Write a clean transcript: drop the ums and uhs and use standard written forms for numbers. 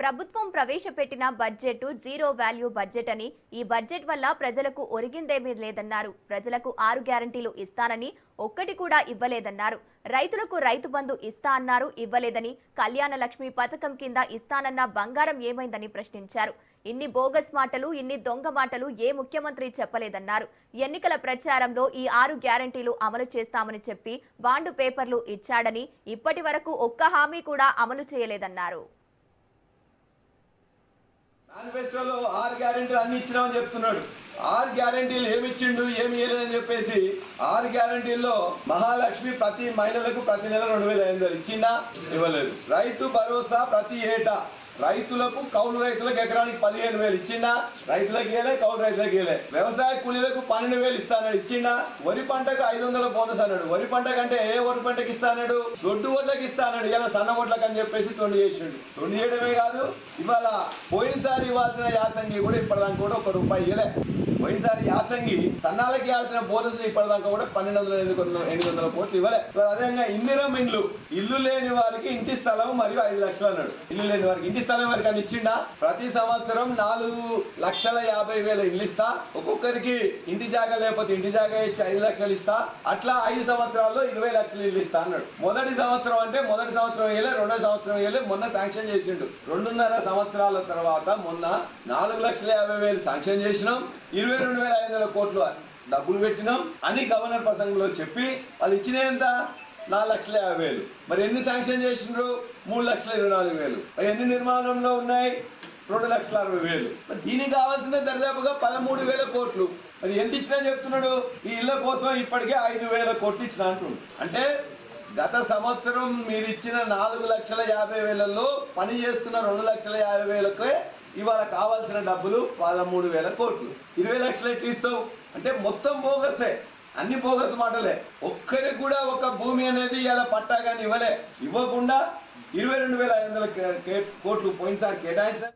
ప్రభుత్వం ప్రవేశపెట్టిన budget zero value budget అని, ఈ బడ్జెట్ వల్ల ప్రజలకు ఒరిగిందేమీ లేదన్నారు. ప్రజలకు 6 గ్యారంటీలు ఇస్తానని ఒక్కటి కూడా ఇవ్వలేదన్నారు. రైతులకు రైతు బంధు ఇస్తా అన్నారు, ఇవ్వలేదని. కళ్యాణ లక్ష్మి పథకం కింద ఇస్తానన్న బంగారం ఏమైందని ప్రశ్నించారు. ఇన్ని బోగస్ మాటలు, ఇన్ని దొంగ మాటలు ఏ ముఖ్యమంత్రి చెప్పలేదన్నారు. ఎన్నికల ప్రచారంలో ఈ 6 గ్యారంటీలు అమలు చేస్తామని చెప్పి బాండు పేపర్లు ఇచ్చాడని, ఇప్పటి వరకు ఒక్క హామీ కూడా అమలు చేయలేదన్నారు. మేనిఫెస్టోలో 6 గ్యారెంటీలు అన్ని ఇచ్చినామని చెప్తున్నాడు. 6 గ్యారెంటీలు ఏమి ఇచ్చిండు, ఏమి ఇవ్వలేదని చెప్పేసి 6 గ్యారెంటీల్లో మహాలక్ష్మి ప్రతి మహిళలకు ప్రతి నెల 2500 ఇచ్చిందా? ఇవ్వలేదు. రైతు భరోసా ప్రతి ఏటా రైతులకు, కౌలు రైతులకు ఎకరానికి 15,000 ఇచ్చిందా? రైతులకు ఇవ్వలే, కౌలు రైతులకు ఇవ్వలే. వ్యవసాయ కూలీలకు 12,000 ఇస్తానన్నాడు, ఇచ్చిందా? వరి పంటకు 500 బోనస్ అన్నాడు. వరి పంట కంటే ఏ వరి పంటకి ఇస్తాడు? దొడ్డు ఓట్లకి ఇస్తాడు. ఇలా సన్న ఓట్లకు అని చెప్పేసి తొండి చేసిండు. తొండి చేయడమే కాదు, ఇవాళ పోయినసారి ఇవ్వాల్సిన యాసంగి కూడా ఇప్పటిదాకా కూడా ₹1 ఇవ్వలే. పోయినసారి యాసంగి సన్నాలకి ఇవ్వాల్సిన బోనస్ ఇప్పటిదాకా కూడా 12,800 కోట్లు ఇవ్వలే. అదేవిధంగా ఇందిరం ఇల్లు లేని వారికి ఇంటి స్థలం మరియు 5 లక్షలు అన్నాడు. ఇల్లు లేని వారికి ఇంటి స్థలం వారికి అని ఇచ్చిండా? ప్రతి సంవత్సరం 4,50,000 ఇల్లు ఇస్తా, ఒక్కొక్కరికి ఇంటి జాగా లేకపోతే ఇంటి జాగా ఇచ్చి 5 లక్షలు ఇస్తా, అట్లా 5 సంవత్సరాల్లో 20 లక్షలు ఇల్లు ఇస్తా అన్నాడు. మొదటి సంవత్సరం వేయలే, రెండో సంవత్సరం వేయలే, మొన్న శాంక్షన్ చేసిండు. 2.5 సంవత్సరాల తర్వాత మొన్న 4,50,000 శాంక్షన్ చేసినాం, 22,500 కోట్లు డబ్బులు పెట్టినాం అని గవర్నర్ ప్రసంగంలో చెప్పి వాళ్ళు ఇచ్చినంత 4,50,000. మరి ఎన్ని శాంక్షన్ చేసిండ్రు? 3,24,000. మరి ఎన్ని నిర్మాణంలో ఉన్నాయి? 2,60,000. మరి దీనికి కావాల్సిన దరిదాపుగా 13,000 కోట్లు. మరి ఎంత ఇచ్చినా చెప్తున్నాడు? ఈ ఇళ్ల కోసం ఇప్పటికే 5,000 కోట్లు ఇచ్చిన అంటుండు. అంటే గత సంవత్సరం మీరు ఇచ్చిన 4,50,000లో పని చేస్తున్న 2,50,000కే ఇవాళ కావాల్సిన డబ్బులు 13,000 కోట్లు. 20 లక్షలు ఎట్లా ఇస్తావు అంటే మొత్తం బోగసే, అన్ని బోగస్ మాటలే. ఒక్కరికి కూడా ఒక భూమి అనేది ఇలా పట్టా కానీ ఇవ్వకుండా 22,500 కోట్లు పోయినసారి కేటాయించారు.